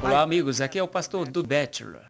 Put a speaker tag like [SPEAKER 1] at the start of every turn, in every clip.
[SPEAKER 1] Olá, amigos. Aqui é o pastor do Bachelor.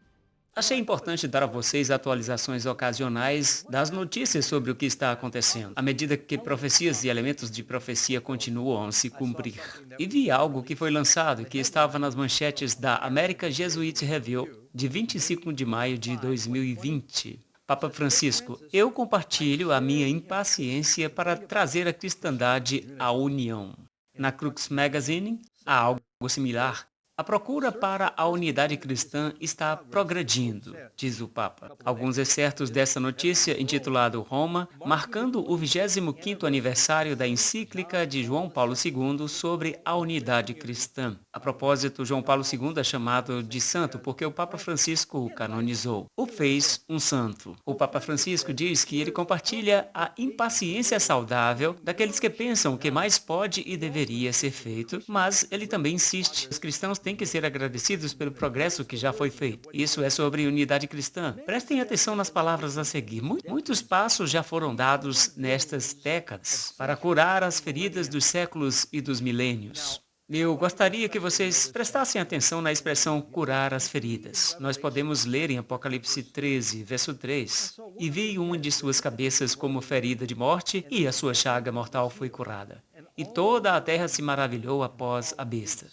[SPEAKER 1] Achei importante dar a vocês atualizações ocasionais das notícias sobre o que está acontecendo, à medida que profecias e elementos de profecia continuam a se cumprir. E vi algo que foi lançado e que estava nas manchetes da American Jesuit Review, de 25 de maio de 2020. Papa Francisco, eu compartilho a minha impaciência para trazer a cristandade à união. Na Crux Magazine, há algo similar. A procura para a unidade cristã está progredindo, diz o Papa. Alguns excertos dessa notícia, intitulado Roma, marcando o 25º aniversário da encíclica de João Paulo II sobre a unidade cristã. A propósito, João Paulo II é chamado de santo porque o Papa Francisco o canonizou. O fez um santo. O Papa Francisco diz que ele compartilha a impaciência saudável daqueles que pensam que mais pode e deveria ser feito, mas ele também insiste. Os cristãos têm que ser agradecidos pelo progresso que já foi feito. Isso é sobre unidade cristã. Prestem atenção nas palavras a seguir. Muitos passos já foram dados nestas décadas para curar as feridas dos séculos e dos milênios. Eu gostaria que vocês prestassem atenção na expressão curar as feridas. Nós podemos ler em Apocalipse 13, verso 3. E vi uma de suas cabeças como ferida de morte, e a sua chaga mortal foi curada. E toda a terra se maravilhou após a besta.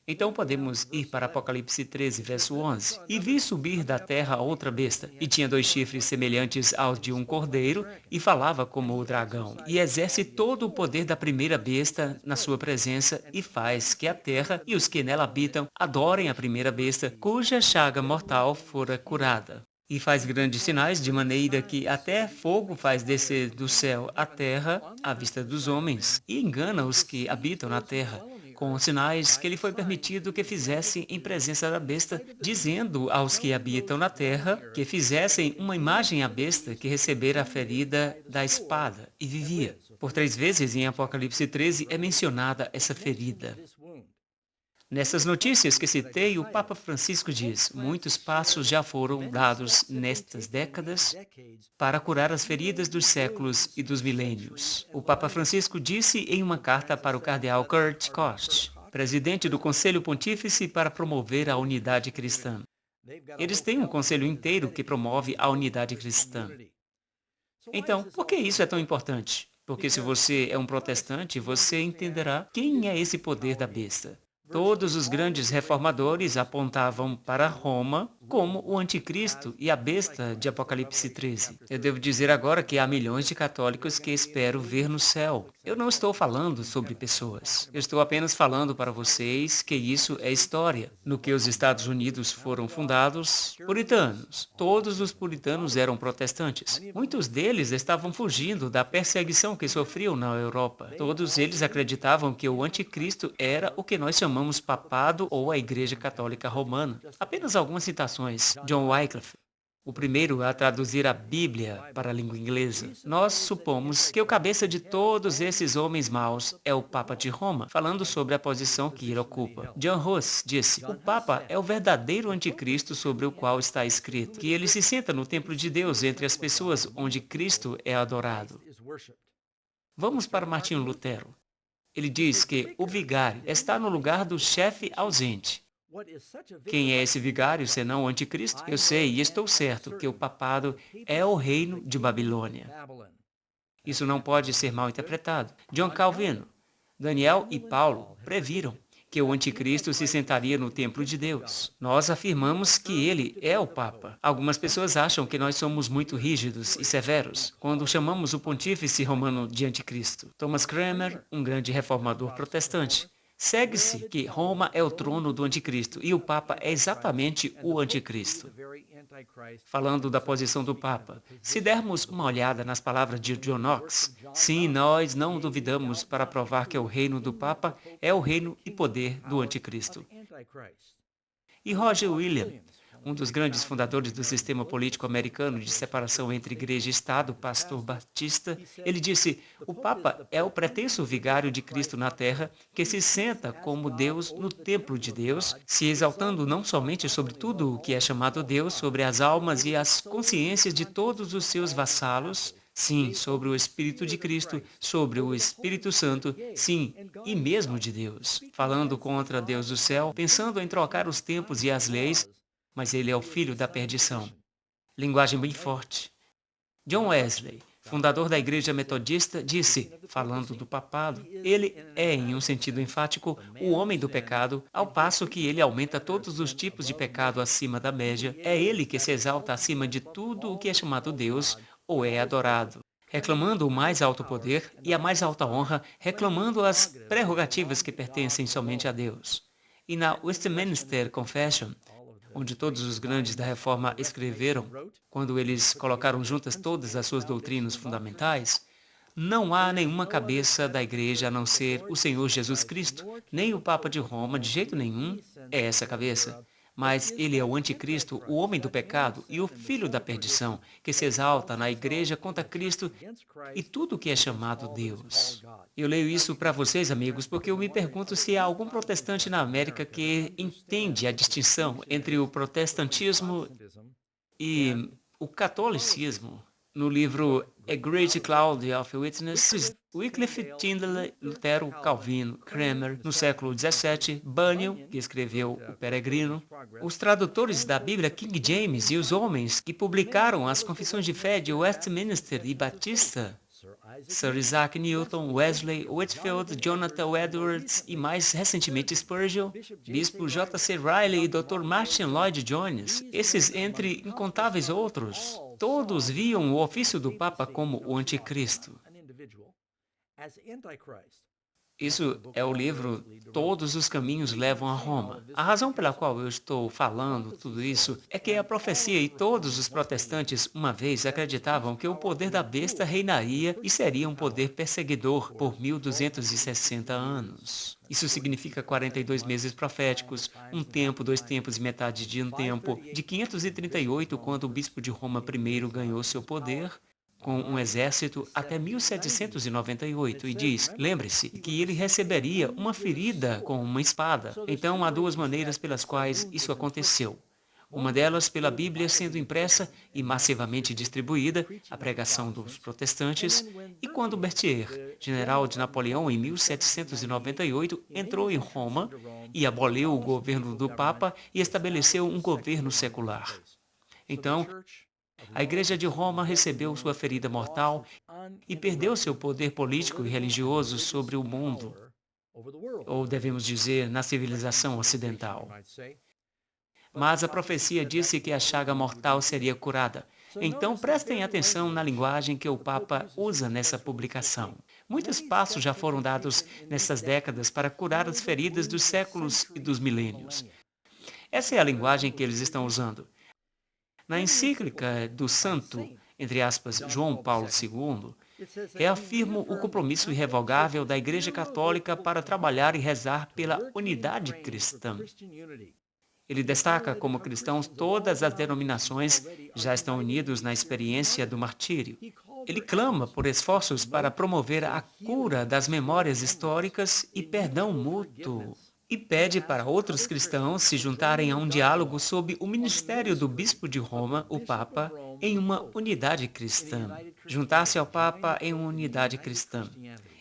[SPEAKER 1] Então podemos ir para Apocalipse 13, verso 11. E vi subir da terra outra besta, e tinha 2 chifres semelhantes aos de um cordeiro, e falava como o dragão, e exerce todo o poder da primeira besta na sua presença, e faz que a terra e os que nela habitam adorem a primeira besta, cuja chaga mortal fora curada. E faz grandes sinais, de maneira que até fogo faz descer do céu à terra, à vista dos homens, e engana os que habitam na terra, com os sinais que lhe foi permitido que fizessem em presença da besta, dizendo aos que habitam na terra que fizessem uma imagem à besta que recebera a ferida da espada e vivia. Por 3 vezes em Apocalipse 13 é mencionada essa ferida. Nessas notícias que citei, o Papa Francisco diz: muitos passos já foram dados nestas décadas para curar as feridas dos séculos e dos milênios. O Papa Francisco disse em uma carta para o cardeal Kurt Koch, presidente do Conselho Pontífice para promover a unidade cristã. Eles têm um conselho inteiro que promove a unidade cristã. Então, por que isso é tão importante? Porque se você é um protestante, você entenderá quem é esse poder da besta. Todos os grandes reformadores apontavam para Roma como o anticristo e a besta de Apocalipse 13. Eu devo dizer agora que há milhões de católicos que espero ver no céu. Eu não estou falando sobre pessoas. Eu estou apenas falando para vocês que isso é história. No que os Estados Unidos foram fundados, puritanos. Todos os puritanos eram protestantes. Muitos deles estavam fugindo da perseguição que sofriam na Europa. Todos eles acreditavam que o anticristo era o que nós chamamos papado ou a Igreja Católica Romana. Apenas algumas citações. John Wycliffe, o primeiro a traduzir a Bíblia para a língua inglesa. Nós supomos que o cabeça de todos esses homens maus é o Papa de Roma, falando sobre a posição que ele ocupa. John Hus disse: o Papa é o verdadeiro anticristo sobre o qual está escrito, que ele se senta no templo de Deus entre as pessoas onde Cristo é adorado. Vamos para Martinho Lutero. Ele diz que o vigário está no lugar do chefe ausente. Quem é esse vigário senão o anticristo? Eu sei e estou certo que o papado é o reino de Babilônia. Isso não pode ser mal interpretado. John Calvino, Daniel e Paulo previram que o anticristo se sentaria no templo de Deus. Nós afirmamos que ele é o Papa. Algumas pessoas acham que nós somos muito rígidos e severos quando chamamos o pontífice romano de anticristo. Thomas Cranmer, um grande reformador protestante, segue-se que Roma é o trono do anticristo e o Papa é exatamente o anticristo. Falando da posição do Papa, se dermos uma olhada nas palavras de John Knox, sim, nós não duvidamos para provar que o reino do Papa é o reino e poder do anticristo. E Roger Williams, um dos grandes fundadores do sistema político americano de separação entre igreja e Estado, pastor batista, ele disse: o Papa é o pretenso vigário de Cristo na terra que se senta como Deus no templo de Deus, se exaltando não somente sobre tudo o que é chamado Deus, sobre as almas e as consciências de todos os seus vassalos, Sim, sobre o Espírito de Cristo, sobre o Espírito Santo, sim, e mesmo de Deus. Falando contra Deus do céu, pensando em trocar os tempos e as leis, mas ele é o filho da perdição. Linguagem bem forte. John Wesley, fundador da Igreja Metodista, disse, falando do papado, ele é, em um sentido enfático, o homem do pecado, ao passo que ele aumenta todos os tipos de pecado acima da média, é ele que se exalta acima de tudo o que é chamado Deus ou é adorado. Reclamando o mais alto poder e a mais alta honra, reclamando as prerrogativas que pertencem somente a Deus. E na Westminster Confession, onde todos os grandes da Reforma escreveram, quando eles colocaram juntas todas as suas doutrinas fundamentais, não há nenhuma cabeça da igreja a não ser o Senhor Jesus Cristo, nem o Papa de Roma, de jeito nenhum, é essa cabeça. Mas ele é o anticristo, o homem do pecado e o filho da perdição, que se exalta na igreja contra Cristo e tudo o que é chamado Deus. Eu leio isso para vocês, amigos, porque eu me pergunto se há algum protestante na América que entende a distinção entre o protestantismo e o catolicismo. No livro A Great Cloud of Witnesses, Wycliffe, Tyndale, Lutero, Calvino, Cranmer, no século XVII, Bunyan, que escreveu O Peregrino, os tradutores da Bíblia King James e os homens que publicaram as Confissões de Fé de Westminster e Batista, Sir Isaac Newton, Wesley, Whitefield, Jonathan Edwards e mais recentemente Spurgeon, Bispo J. C. Riley e Dr. Martin Lloyd Jones, esses entre incontáveis outros, todos viam o ofício do Papa como o anticristo. Isso é o livro Todos os Caminhos Levam a Roma. A razão pela qual eu estou falando tudo isso é que a profecia e todos os protestantes uma vez acreditavam que o poder da besta reinaria e seria um poder perseguidor por 1260 anos. Isso significa 42 meses proféticos, um tempo, dois tempos e metade de um tempo, de 538, quando o bispo de Roma I ganhou seu poder, com um exército até 1798 e diz, lembre-se, que ele receberia uma ferida com uma espada. Então há duas maneiras pelas quais isso aconteceu. Uma delas pela Bíblia sendo impressa e massivamente distribuída, a pregação dos protestantes, e quando Berthier, general de Napoleão em 1798, entrou em Roma e aboliu o governo do Papa e estabeleceu um governo secular. Então, a Igreja de Roma recebeu sua ferida mortal e perdeu seu poder político e religioso sobre o mundo, ou devemos dizer, na civilização ocidental. Mas a profecia disse que a chaga mortal seria curada. Então prestem atenção na linguagem que o Papa usa nessa publicação. Muitos passos já foram dados nessas décadas para curar as feridas dos séculos e dos milênios. Essa é a linguagem que eles estão usando. Na encíclica do santo, entre aspas, João Paulo II, reafirmo o compromisso irrevogável da Igreja Católica para trabalhar e rezar pela unidade cristã. Ele destaca como cristãos todas as denominações já estão unidos na experiência do martírio. Ele clama por esforços para promover a cura das memórias históricas e perdão mútuo. E pede para outros cristãos se juntarem a um diálogo sob o ministério do Bispo de Roma, o Papa, em uma unidade cristã. Juntar-se ao Papa em uma unidade cristã.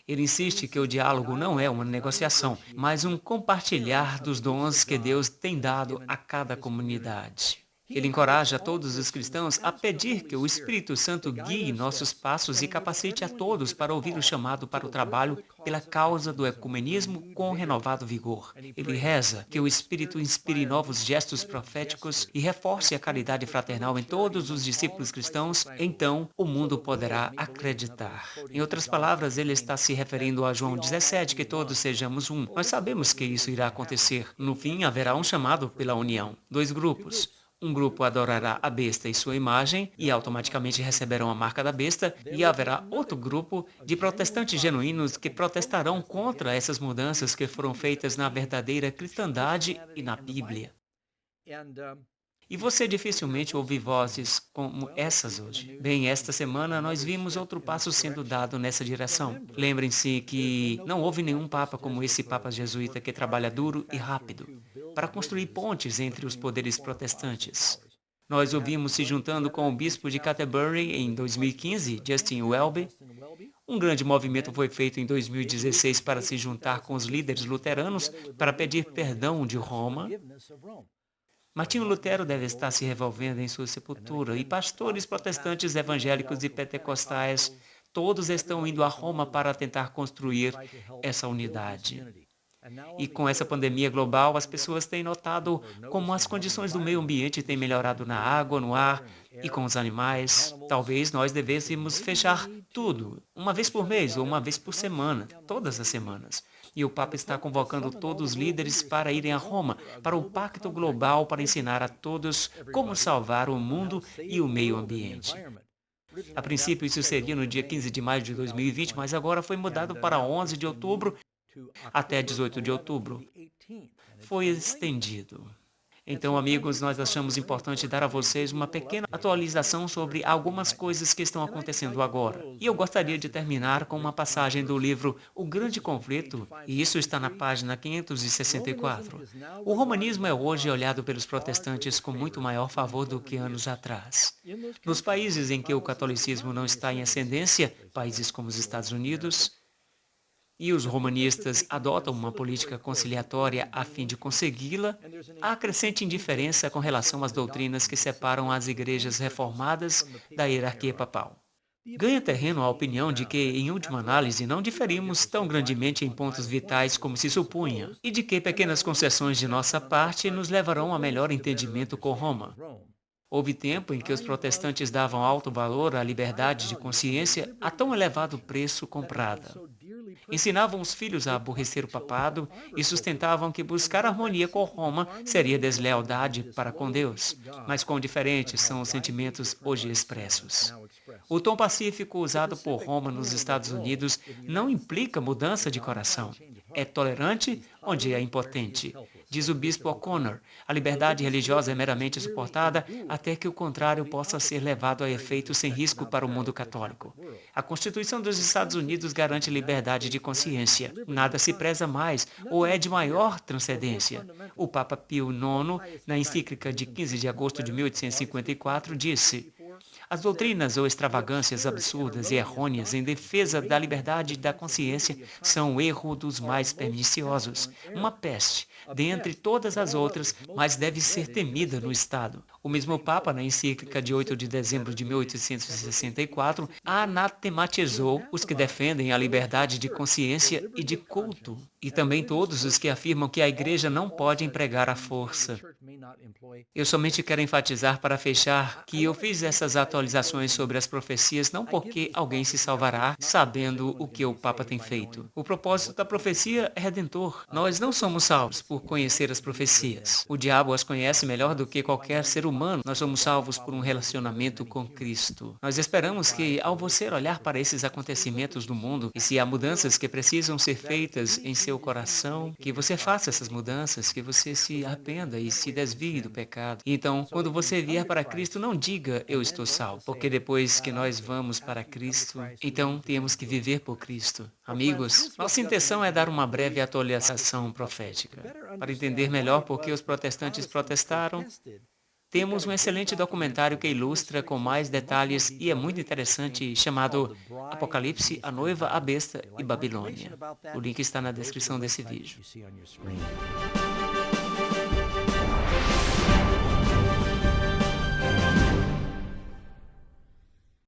[SPEAKER 1] Ele insiste que o diálogo não é uma negociação, mas um compartilhar dos dons que Deus tem dado a cada comunidade. Ele encoraja todos os cristãos a pedir que o Espírito Santo guie nossos passos e capacite a todos para ouvir o chamado para o trabalho pela causa do ecumenismo com renovado vigor. Ele reza que o Espírito inspire novos gestos proféticos e reforce a caridade fraternal em todos os discípulos cristãos, então o mundo poderá acreditar. Em outras palavras, ele está se referindo a João 17, que todos sejamos um. Nós sabemos que isso irá acontecer. No fim, haverá um chamado pela união. Dois grupos. Um grupo adorará a besta e sua imagem e automaticamente receberão a marca da besta, e haverá outro grupo de protestantes genuínos que protestarão contra essas mudanças que foram feitas na verdadeira cristandade e na Bíblia. E você dificilmente ouve vozes como essas hoje. Bem, esta semana nós vimos outro passo sendo dado nessa direção. Lembrem-se que não houve nenhum papa como esse papa jesuíta que trabalha duro e rápido para construir pontes entre os poderes protestantes. Nós o vimos se juntando com o bispo de Canterbury em 2015, Justin Welby. Um grande movimento foi feito em 2016 para se juntar com os líderes luteranos para pedir perdão de Roma. Martinho Lutero deve estar se revolvendo em sua sepultura, e pastores protestantes, evangélicos e pentecostais, todos estão indo a Roma para tentar construir essa unidade. E com essa pandemia global, as pessoas têm notado como as condições do meio ambiente têm melhorado na água, no ar e com os animais. Talvez nós devêssemos fechar tudo, uma vez por mês ou uma vez por semana, todas as semanas. E o Papa está convocando todos os líderes para irem a Roma, para o Pacto Global, para ensinar a todos como salvar o mundo e o meio ambiente. A princípio, isso seria no dia 15 de maio de 2020, mas agora foi mudado para 11 de outubro até 18 de outubro. Foi estendido. Então, amigos, nós achamos importante dar a vocês uma pequena atualização sobre algumas coisas que estão acontecendo agora. E eu gostaria de terminar com uma passagem do livro O Grande Conflito, e isso está na página 564. O romanismo é hoje olhado pelos protestantes com muito maior favor do que anos atrás. Nos países em que o catolicismo não está em ascendência, países como os Estados Unidos, e os romanistas adotam uma política conciliatória a fim de consegui-la, há crescente indiferença com relação às doutrinas que separam as igrejas reformadas da hierarquia papal. Ganha terreno a opinião de que, em última análise, não diferimos tão grandemente em pontos vitais como se supunha, e de que pequenas concessões de nossa parte nos levarão a melhor entendimento com Roma. Houve tempo em que os protestantes davam alto valor à liberdade de consciência a tão elevado preço comprada. Ensinavam os filhos a aborrecer o papado e sustentavam que buscar harmonia com Roma seria deslealdade para com Deus. Mas quão diferentes são os sentimentos hoje expressos. O tom pacífico usado por Roma nos Estados Unidos não implica mudança de coração. É tolerante onde é impotente. Diz o bispo O'Connor, a liberdade religiosa é meramente suportada até que o contrário possa ser levado a efeito sem risco para o mundo católico. A Constituição dos Estados Unidos garante liberdade de consciência. Nada se preza mais ou é de maior transcendência. O Papa Pio IX, na encíclica de 15 de agosto de 1854, disse: as doutrinas ou extravagâncias absurdas e errôneas em defesa da liberdade da consciência são o erro dos mais perniciosos, uma peste, dentre todas as outras, mas deve ser temida no Estado. O mesmo Papa, na encíclica de 8 de dezembro de 1864, anatematizou os que defendem a liberdade de consciência e de culto, e também todos os que afirmam que a Igreja não pode empregar a força. Eu somente quero enfatizar para fechar que eu fiz essas atualizações sobre as profecias não porque alguém se salvará sabendo o que o Papa tem feito. O propósito da profecia é redentor. Nós não somos salvos por conhecer as profecias. O diabo as conhece melhor do que qualquer ser humano. Nós somos salvos por um relacionamento com Cristo. Nós esperamos que, ao você olhar para esses acontecimentos do mundo, e se há mudanças que precisam ser feitas em seu coração, que você faça essas mudanças, que você se arrependa e se desvie do pecado. Então, quando você vier para Cristo, não diga eu estou salvo, porque depois que nós vamos para Cristo, então temos que viver por Cristo. Amigos, nossa intenção é dar uma breve atualização profética. Para entender melhor por que os protestantes protestaram, temos um excelente documentário que ilustra com mais detalhes e é muito interessante, chamado Apocalipse, a Noiva, a Besta e Babilônia. O link está na descrição desse vídeo.